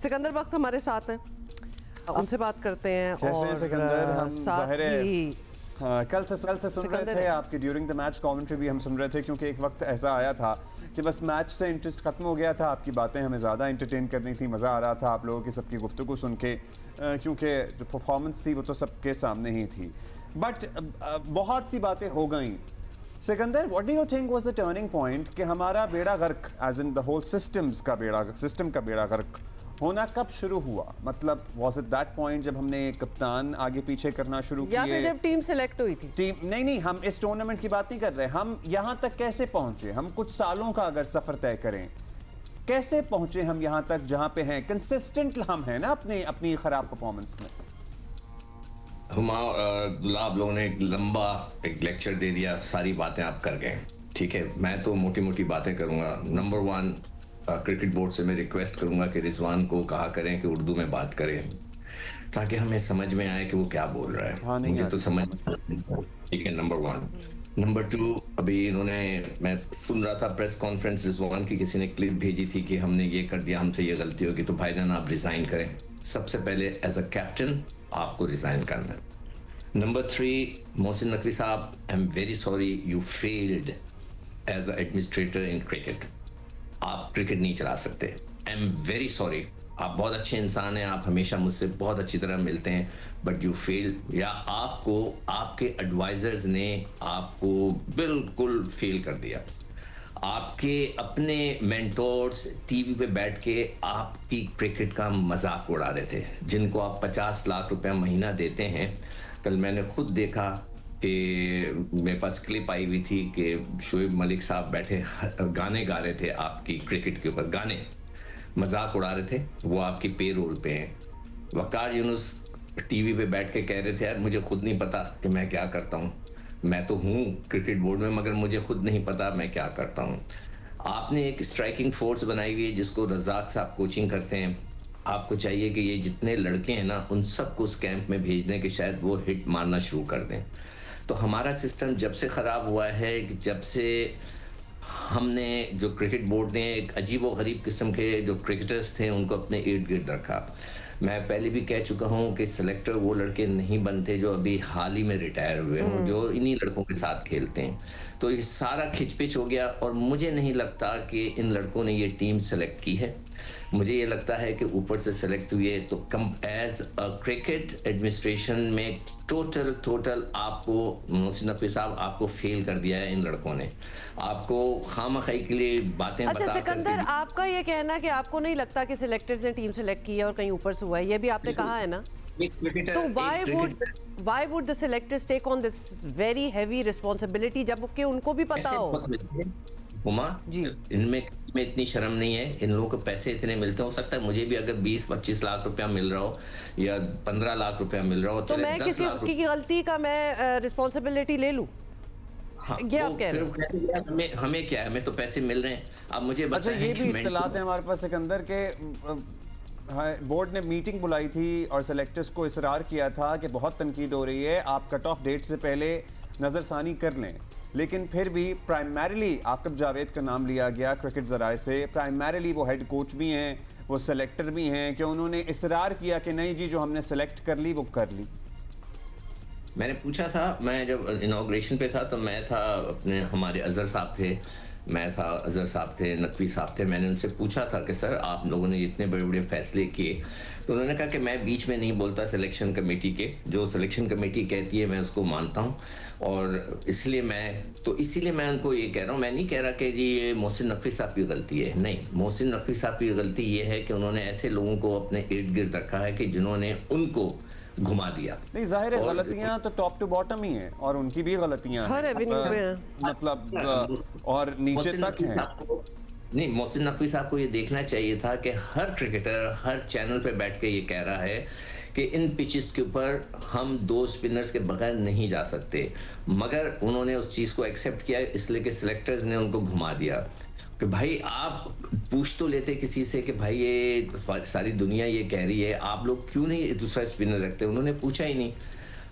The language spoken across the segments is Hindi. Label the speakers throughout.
Speaker 1: सिकंदर बख्त हमारे साथ हैं, उनसे बात करते हैं।
Speaker 2: कैसे हैं सिकंदर? हम ज़ाहिर है कल से सुन रहे थे आपकी ड्यूरिंग द मैच कमेंट्री भी हम सुन रहे थे, क्योंकि एक वक्त ऐसा आया था कि बस मैच से इंटरेस्ट खत्म हो गया था। आपकी बातें हमें ज़्यादा इंटरटेन करनी थी, मज़ा आ रहा था आप लोगों की सबकी गुफ्तगू सुन के, क्योंकि जो परफॉर्मेंस थी वो तो सबके सामने ही थी। बट बहुत सी बातें हो गई। Sikandar, what do you think was the turning point कि हमारा बेड़ा गर्क as in the whole system का बेड़ा गर्क होना कब शुरू हुआ? मतलब वाज इट दैट पॉइंट जब हमने कप्तान आगे पीछे करना शुरू किए,
Speaker 1: या फिर जब टीम सेलेक्ट हुई थी?
Speaker 2: टीम नहीं, हम इस टूर्नामेंट की बात नहीं कर रहे। हम यहाँ तक कैसे पहुंचे? हम कुछ सालों का अगर सफर तय करें, कैसे पहुंचे हम यहाँ तक जहाँ पे हैं? कंसिस्टेंट हम हैं ना अपनी खराब परफॉर्मेंस में।
Speaker 3: आप लोगों ने एक लंबा लेक्चर दे दिया, सारी बातें आप कर गए, ठीक है। मैं तो मोटी मोटी बातें करूंगा। नंबर वन, क्रिकेट बोर्ड से मैं रिक्वेस्ट करूंगा कि रिजवान को कहा करें कि उर्दू में बात करें, ताकि हमें समझ में आए कि वो क्या बोल रहा है।
Speaker 2: हाँ,
Speaker 3: मुझे तो समझ, ठीक है, नंबर वन। नंबर टू, अभी मैं सुन रहा था प्रेस कॉन्फ्रेंस रिजवान की, किसी ने क्लिप भेजी थी कि हमने ये कर दिया, हमसे ये गलती होगी, तो भाईजान आप रिजाइन करें। सबसे पहले एज अ कैप्टन आपको रिजाइन करना है। Number three, Mohsin Naqvi sahab, I am very sorry, you failed as a administrator in cricket. आप क्रिकेट नहीं चला सकते। I am very sorry. आप बहुत अच्छे इंसान हैं, आप हमेशा मुझसे बहुत अच्छी तरह मिलते हैं, बट यू फेल, या आपको आपके एडवाइजर्स ने आपको बिल्कुल फेल कर दिया। आपके अपने मेंटोर्स टीवी पे बैठ के आपकी क्रिकेट का मजाक उड़ा रहे थे, जिनको आप 50 लाख रुपया महीना देते हैं। कल मैंने खुद देखा कि मेरे पास क्लिप आई हुई थी कि शोएब मलिक साहब बैठे गाने गा रहे थे आपकी क्रिकेट के ऊपर, गाने मजाक उड़ा रहे थे, वो आपकी पे रोल पे हैं। वकार यूनुस टीवी पे बैठ के कह रहे थे, यार मुझे खुद नहीं पता कि मैं क्या करता हूँ, मैं तो हूँ क्रिकेट बोर्ड में मगर मुझे खुद नहीं पता मैं क्या करता हूँ। आपने एक स्ट्राइकिंग फोर्स बनाई हुई है जिसको रज़ाक साहब कोचिंग करते हैं। आपको चाहिए कि ये जितने लड़के हैं ना, उन सबको उस कैंप में भेज दें कि शायद वो हिट मारना शुरू कर दें। तो हमारा सिस्टम जब से ख़राब हुआ है, जब से हमने जो क्रिकेट बोर्ड ने एक अजीब व गरीब किस्म के जो क्रिकेटर्स थे उनको अपने इर्द गिर्द रखा। मैं पहले भी कह चुका हूँ कि सेलेक्टर वो लड़के नहीं बनते जो अभी हाल ही में रिटायर हुए हों, जो इन्हीं लड़कों के साथ खेलते हैं। तो ये सारा खिचपिच हो गया और मुझे नहीं लगता कि इन लड़कों ने ये टीम सेलेक्ट की है। मुझे ये लगता है कि ऊपर से सेलेक्ट हुए तो कम एज अ क्रिकेट एडमिनिस्ट्रेशन में टोटल आपको मोहसिन नकवी साहब आपको फेल कर दिया है। इन लड़कों ने आपको खामखाई के लिए बातें बता।
Speaker 1: अच्छा सिकंदर, आपका ये कहना कि आपको नहीं लगता कि सिलेक्टर्स ने टीम सेलेक्ट की है और कहीं ऊपर से हुआ है, ये भी आपने कहा है ना? तो why would the selectors take on this very heavy responsibility जबकि उनको भी पता हो?
Speaker 3: उमा जी, इनमें इतनी शर्म नहीं है। इन लोगों को पैसे इतने मिलते हो सकता है मुझे भी अगर 20-25 लाख रुपया मिल रहा हो या 15 लाख रुपया मिल रहा हो,
Speaker 1: तो मैं किसी की गलती का मैं रिस्पॉन्सिबिलिटी ले लूं?
Speaker 3: हाँ,
Speaker 1: ये आप कह रहे
Speaker 3: हैं। हमें क्या है, हमें तो पैसे मिल रहे हैं। अब मुझे
Speaker 2: अच्छा, ये भी इत्तलात है हमारे पास सिकंदर के बोर्ड ने मीटिंग बुलाई थी और सेलेक्टर्स को इसरार किया था कि बहुत तनकीद हो रही है, आप कट ऑफ डेट से पहले नज़रसानी कर लें। लेकिन फिर भी प्राइमरीली आकिब जावेद का नाम लिया गया क्रिकेट ज़राए से। प्राइमरीली वो हेड कोच भी हैं, वो सेलेक्टर भी हैं, कि उन्होंने इसरार किया कि नहीं जी, जो हमने सेलेक्ट कर ली वो कर ली।
Speaker 3: मैंने पूछा था, मैं जब इनॉग्रेशन पे था तो मैं था, अपने हमारे अजहर साहब थे, मैं था, अजहर साहब थे, नकवी साहब थे। मैंने उनसे पूछा था कि सर आप लोगों ने इतने बड़े बड़े फैसले किए, तो उन्होंने कहा कि मैं बीच में नहीं बोलता सिलेक्शन कमेटी के, जो सिलेक्शन कमेटी कहती है मैं उसको मानता हूँ, और इसीलिए मैं उनको ये कह रहा हूँ। मैं नहीं कह रहा कि जी ये मोहसिन नकवी साहब की गलती है, नहीं, मोहसिन नकवी साहब की गलती ये है कि उन्होंने ऐसे लोगों को अपने इर्द गिर्द रखा है कि जिन्होंने उनको घुमा दिया।
Speaker 2: नहीं, जाहिर है गलतियां तो टॉप टू बॉटम ही हैं और उनकी भी गलतियां हैं, मतलब और नीचे तक हैं।
Speaker 3: नहीं, मोहसिन नकवी साहब को ये देखना चाहिए था कि हर क्रिकेटर हर चैनल पे बैठ के ये कह रहा है कि इन पिचेस के ऊपर हम 2 स्पिनर्स के बगैर नहीं जा सकते, मगर उन्होंने उस चीज़ को एक्सेप्ट किया, इसलिए कि सिलेक्टर्स ने उनको घुमा दिया। कि भाई आप पूछ तो लेते किसी से कि भाई ये सारी दुनिया ये कह रही है, आप लोग क्यों नहीं दूसरा स्पिनर रखते? उन्होंने पूछा ही नहीं।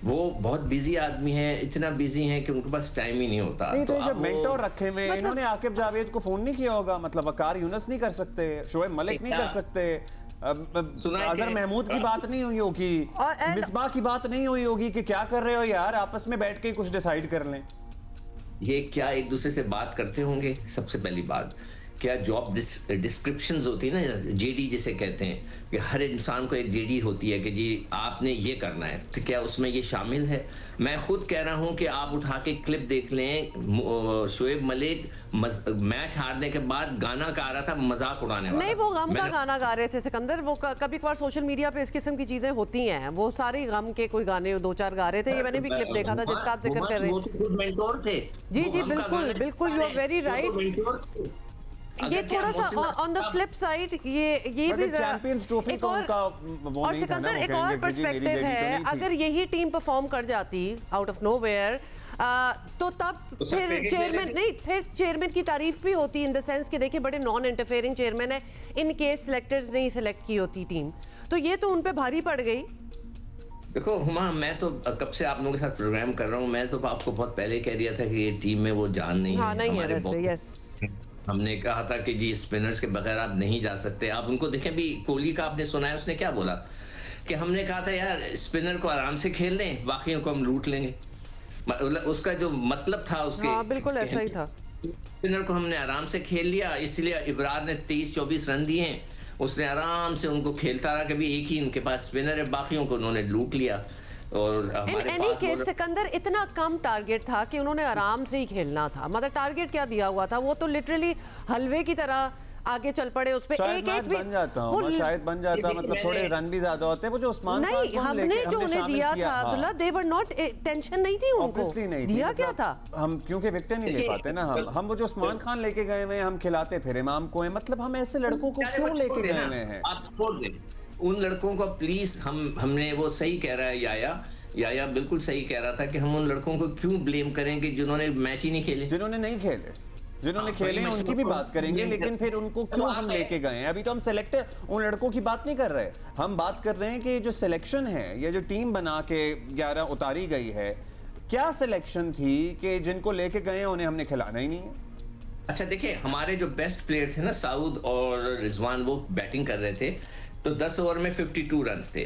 Speaker 3: वो बहुत बिजी आदमी है, इतना बिजी है कि उनके पास टाइम ही नहीं होता।
Speaker 2: नहीं, तो जब मेंटोर रखे हुए, इन्होंने आकिब जावेद को फोन नहीं किया होगा? मतलब वकार यूनुस नहीं कर सकते, शोएब मलिक नहीं कर सकते, अजहर महमूद की बात नहीं हुई होगी, मिसबाह की बात नहीं हुई होगी कि क्या कर रहे हो यार, आपस में बैठ के कुछ डिसाइड कर लें।
Speaker 3: ये क्या एक दूसरे से बात करते होंगे? सबसे पहली बात, क्या जॉब डिस्क्रिप्शंस होती है ना, जेडी जिसे कहते हैं, कि हर इंसान को एक जेडी होती है कि जी आपने ये करना है, तो क्या उसमें ये शामिल है? मैं खुद कह रहा हूं कि आप उठा के क्लिप देख लें, शोएब मलिक मैच हारने के बाद गाना गा रहा था, मजाक उड़ाने वाला।
Speaker 1: नहीं, वो गम का गाना गा रहे थे सिकंदर, वो कभी कभार सोशल मीडिया पे इस किस्म की चीजें होती हैं, वो सारे गम के कोई गाने 2-4 गा रहे थे, ये मैंने भी क्लिप देखा था जिसका आप जिक्र कर रहे हैं। जी जी बिल्कुल बिल्कुल, यू आर वेरी राइट। ये थोड़ा सा ऑन द फ्लिप साइड ये भी
Speaker 2: चैंपियंस ट्रॉफी को उनका वो
Speaker 1: और सिकंदर एक और पर्सपेक्टिव है, अगर यही टीम परफॉर्म कर जाती आउट ऑफ नोवेयर तो तब फिर चेयरमैन नहीं, फिर चेयरमैन की तारीफ भी होती इन द सेंस कि देखिए बड़े नॉन इंटरफेयरिंग चेयरमैन है, इन केस सिलेक्टर्स नहीं सिलेक्ट की होती टीम, तो ये तो उन पे भारी पड़ गई।
Speaker 3: देखो हुमा, मैं तो कब से आप लोगों के साथ प्रोग्राम कर रहा हूँ, मैं तो आपको बहुत पहले कह दिया था कि ये टीम में वो जान नहीं है हमारे।
Speaker 1: यस,
Speaker 3: हमने कहा था कि जी स्पिनर्स के बगैर आप नहीं जा सकते। आप उनको देखें भी, कोहली का आपने सुना है उसने क्या बोला, कि हमने कहा था यार स्पिनर को आराम से खेल लें, बाकियों को हम लूट लेंगे। उसका जो मतलब था उसके,
Speaker 1: हाँ, बिल्कुल ऐसा ही था।
Speaker 3: स्पिनर को हमने आराम से खेल लिया, इसलिए इब्रार ने 23-24 रन दिए हैं, उसने आराम से उनको खेलता रहा, कभी एक ही इनके पास स्पिनर है, बाकियों को उन्होंने लूट लिया। और हमारे
Speaker 1: पास सिकंदर इतना कम टारगेट था कि उन्होंने आराम से ही खेलना था, मतलब टारगेट क्या दिया हुआ था, वो तो लिटरली हलवे की तरह आगे चल पड़े, उस पे एक भी
Speaker 2: बन जाता हूं, शायद बन जाता, मतलब थोड़े रन भी ज्यादा होते हैं। वो जो उस्मान खान
Speaker 1: नहीं, हमने जो उन्हें दिया था अब्दुल्ला, दे वर नॉट, टेंशन नहीं थी उनको,
Speaker 2: नहीं
Speaker 1: दिया क्या था,
Speaker 2: हम क्योंकि विकेट नहीं ले पाते ना, हम वो जो उस्मान खान लेके गए हुए हैं, हम खिलाते फिर इमाम को है, मतलब हम ऐसे लड़कों को क्यों लेके गए हुए हैं?
Speaker 3: आप छोड़ दें उन लड़कों को प्लीज। हमने वो सही कह रहा है याया बिल्कुल सही कह रहा था कि हम उन लड़कों को क्यों ब्लेम करेंगे जिन्होंने मैच ही नहीं खेले,
Speaker 2: जिन्होंने खेले उनकी भी बात करेंगे, लेकिन फिर उनको क्यों हम लेके गए हैं? अभी तो हम सिलेक्टर उन लड़कों की बात नहीं कर रहे, हम बात कर रहे हैं कि जो सिलेक्शन है, ये जो टीम बना के 11 उतारी गई है, क्या सिलेक्शन थी कि जिनको लेके गए उन्हें हमने खिलाना ही नहीं है?
Speaker 3: अच्छा देखिए, हमारे जो बेस्ट प्लेयर थे ना, साउद और रिजवान, वो बैटिंग कर रहे थे, तो 10 ओवर में 52 रन थे,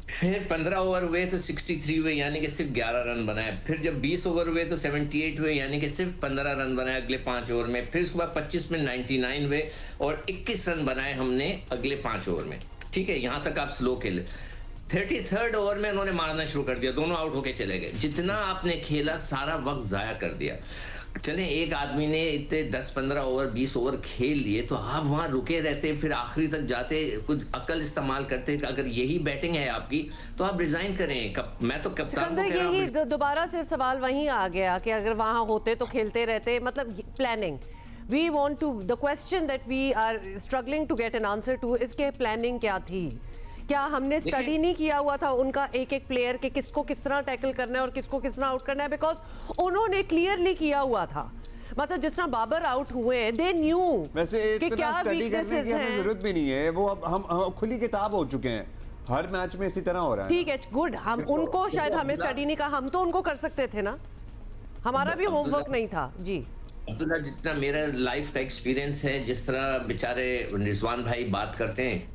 Speaker 3: फिर 15 ओवर हुए तो 63 हुए, यानी कि सिर्फ 11 रन बनाए, फिर जब 20 ओवर हुए तो 78 हुए, यानी कि सिर्फ 15 रन बनाए अगले 5 ओवर में, फिर उसके बाद 25 में 99 हुए और 21 रन बनाए हमने अगले 5 ओवर में। ठीक है, यहाँ तक आप स्लो खेले। 33rd ओवर में उन्होंने मारना शुरू कर दिया, दोनों आउट होके चले गए। जितना आपने खेला सारा वक्त जाया कर दिया। चले एक आदमी ने इतने 10-15 ओवर 20 ओवर खेल लिए, तो आप वहां रुके रहते, फिर आखिरी तक जाते, कुछ अकल इस्तेमाल करते। अगर यही बैटिंग है आपकी तो आप रिजाइन करें। मैं तो कप्तान को कह रहा हूं,
Speaker 1: दोबारा सिर्फ सवाल वहीं आ गया कि अगर वहां होते तो खेलते रहते, मतलब planning. We want to, the question that we are struggling to get an answer to, इसके प्लानिंग क्या थी? क्या हमने स्टडी नहीं किया हुआ था उनका एक एक प्लेयर के किसको किस तरह टैकल करना है और किसको किस तरह आउट करना है? बिकॉज उन्होंने क्लियरली किया हुआ था, मतलब जिस तरह बाबर आउट हुए, दे न्यू।
Speaker 2: वैसे कि क्या स्टडी करने की हमें जरूरत भी नहीं है, वो अब हम खुली किताब हो चुके हैं, हर मैच में इसी तरह हो रहा है।
Speaker 1: ठीक है, गुड। हम उनको शायद हमें स्टडी नहीं कहा, हम तो उनको कर सकते थे ना, हमारा भी होमवर्क नहीं था। जी
Speaker 3: अब्दुल्ला, जितना मेरा लाइफ का एक्सपीरियंस है, जिस तरह बेचारे रिजवान भाई बात करते हैं,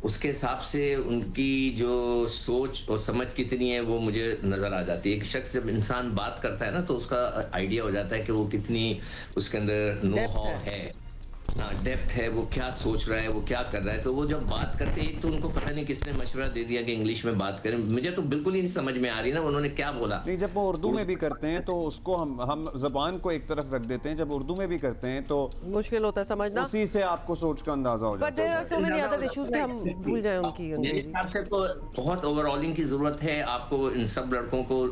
Speaker 3: उसके हिसाब से उनकी जो सोच और समझ कितनी है वो मुझे नजर आ जाती है। एक शख्स जब इंसान बात करता है ना, तो उसका आइडिया हो जाता है कि वो कितनी उसके अंदर नो हाउ है, डेप्थ है, वो क्या सोच रहा है, वो क्या कर रहा है। तो वो जब बात करते हैं तो उनको पता नहीं किसने मशवरा दे दिया कि इंग्लिश में बात करें, मुझे तो बिल्कुल ही नहीं समझ में आ रही ना उन्होंने क्या बोला।
Speaker 2: नहीं, जब वो उर्दू में भी करते हैं तो उसको हम जबान को एक तरफ रख देते हैं, जब उर्दू में भी करते हैं तो मुश्किल होता है समझना, उसी से आपको सोच का अंदाजा हो जाता है।
Speaker 1: so many other issues हम भूल जाए उनकी।
Speaker 3: मेरे हिसाब से तो बहुत ओवरऑलिंग की जरूरत है आपको। इन सब लड़कों को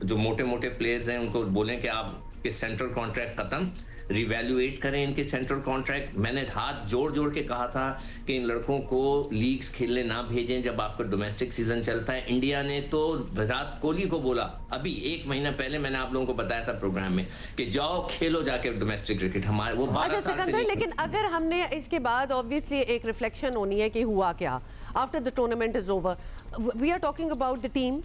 Speaker 3: जो मोटे मोटे प्लेयर्स हैं उनको बोलें कि आपके सेंट्रल कॉन्ट्रैक्ट खत्म, रिवैल्यूएट करें इनके सेंट्रल कॉन्ट्रैक्ट। मैंने हाथ जोड़ जोड़ के कहा था कि इन लड़कों को लीग्स खेलने ना भेजें जब आपका डोमेस्टिक सीजन चलता है। इंडिया ने तो विराट कोहली को बोला, अभी 1 महीना पहले मैंने आप लोगों को बताया था प्रोग्राम में कि जाओ खेलो जाके डोमेस्टिक क्रिकेट। हमारे वो 12 साल से।
Speaker 1: लेकिन अगर हमने इसके बाद ऑब्वियसली एक रिफ्लेक्शन होनी है कि हुआ क्या after the tournament is over. We are talking about the team,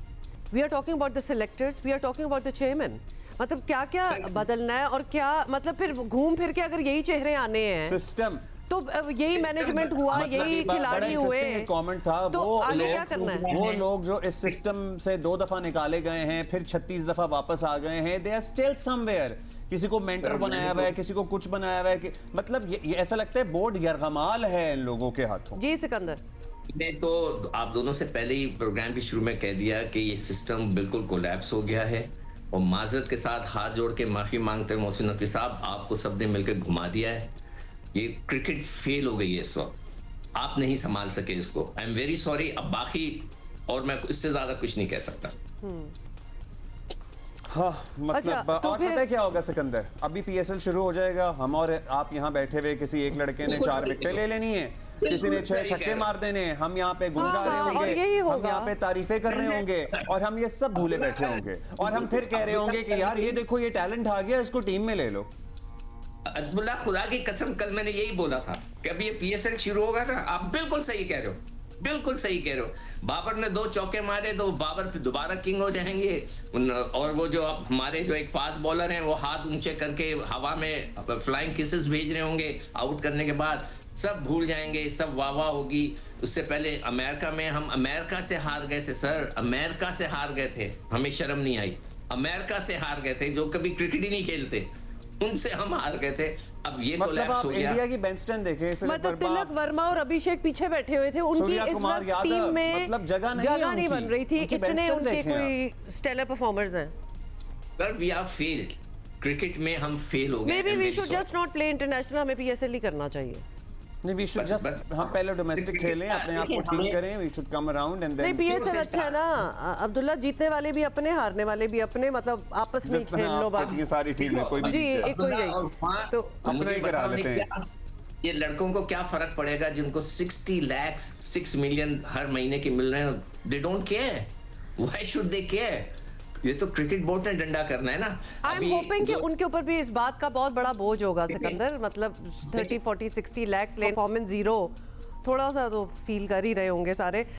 Speaker 1: we are talking about the selectors, we are talking about the chairman. मतलब क्या क्या बदलना है और क्या, मतलब फिर घूम फिर के अगर यही चेहरे आने हैं।
Speaker 2: सिस्टम
Speaker 1: तो यही मैनेजमेंट हुआ, यही खिलाड़ी हुए।
Speaker 2: कमेंट था
Speaker 1: तो आगे क्या करना है?
Speaker 2: वो लोग जो इस सिस्टम से 2 दफा निकाले गए हैं, फिर 36 दफा वापस आ गए हैं, दे आर स्टिल समवेयर। किसी को मेंटर बनाया हुआ है, किसी को कुछ बनाया हुआ है कि मतलब ये ऐसा लगता है बोर्ड यरगमाल है इन लोगों के हाथों।
Speaker 1: जी सिकंदर,
Speaker 3: मैं तो आप दोनों से पहले ही प्रोग्राम के शुरू में कह दिया कि ये सिस्टम बिल्कुल कोलैप्स हो गया है, और माजरत के साथ हाथ जोड़ के माफी मांगते हैं मोहसिन नकवी साहब, आपको सबने मिलकर घुमा दिया है। ये क्रिकेट फेल हो गई है इस वक्त, आप नहीं संभाल सके इसको। आई एम वेरी सॉरी। अब बाकी और मैं इससे ज्यादा कुछ नहीं कह सकता।
Speaker 2: हाँ मतलब
Speaker 1: अच्छा, तो
Speaker 2: और पता है क्या होगा सिकंदर, अभी पीएसएल शुरू हो जाएगा, हम और आप यहाँ बैठे हुए किसी एक लड़के ने 4 विकेटें ले लेनी है, किसी ने 6 छक्के मार देने, हम यहाँ पे गुनगा रहे होंगे, हम यहाँ पे तारीफें कर रहे होंगे, और हम ये सब भूले बैठे होंगे, और हम फिर कह रहे होंगे कि यार ये देखो ये टैलेंट आ गया, इसको टीम में ले लो।
Speaker 3: अब्दुल्ला, खुदा की कसम कल मैंने यही बोला था कि अभी ये पीएसएल शुरू होगा ना, आप बिल्कुल सही कह रहे हो, बिल्कुल सही कह रहे हो। बाबर ने 2 चौके मारे तो बाबर फिर दोबारा किंग हो जाएंगे, और वो जो अब हमारे जो एक फास्ट बॉलर हैं वो हाथ ऊंचे करके हवा में फ्लाइंग किसेस भेज रहे होंगे आउट करने के बाद, सब भूल जाएंगे, सब वाह वाह होगी। उससे पहले अमेरिका में हम अमेरिका से हार गए थे सर, अमेरिका से हार गए थे, हमें शर्म नहीं आई। अमेरिका से हार गए थे जो कभी क्रिकेट ही नहीं खेलते, उनसे हम हार गए थे। अब ये
Speaker 2: मतलब आप इंडिया की बेंच स्ट्रेंथ देखें,
Speaker 1: मतलब तिलक वर्मा और अभिषेक पीछे बैठे हुए थे, उनकी इस वक्त टीम में
Speaker 2: मतलब जगह नहीं
Speaker 1: बन रही थी, इतने उनके कोई स्टेलर परफॉर्मर्स हैं।
Speaker 3: Sir we are failed, cricket में हम फेल हो गए।
Speaker 1: Maybe we should just not play international, हमें पीएसएल ही करना चाहिए।
Speaker 2: नहीं, we should just हम पहले डोमेस्टिक खेलें, अपने आप को ठीक करें, we should come around and then।
Speaker 1: नहीं, पीएसएल अच्छा है ना अब्दुल्ला, जीतने वाले भी अपने, हारने वाले भी अपने, मतलब आपस में खेल लो बस।
Speaker 2: ये सारी टीम में कोई भी
Speaker 1: जी एक कोई नहीं, तो
Speaker 2: अपने ही करा लेते हैं।
Speaker 3: ये लड़कों को क्या फर्क पड़ेगा जिनको 60 लाख 6 मिलियन हर महीने के मिल रहे हैं, they don't care, why should they care? ये तो क्रिकेट बोर्ड ने डंडा करना है ना।
Speaker 1: आई एम होपिंग कि उनके ऊपर भी इस बात का बहुत बड़ा बोझ होगा सिकंदर, मतलब 30, 40, 60 लाख परफॉर्मेंस 0, थोड़ा सा तो फील कर ही रहे होंगे सारे।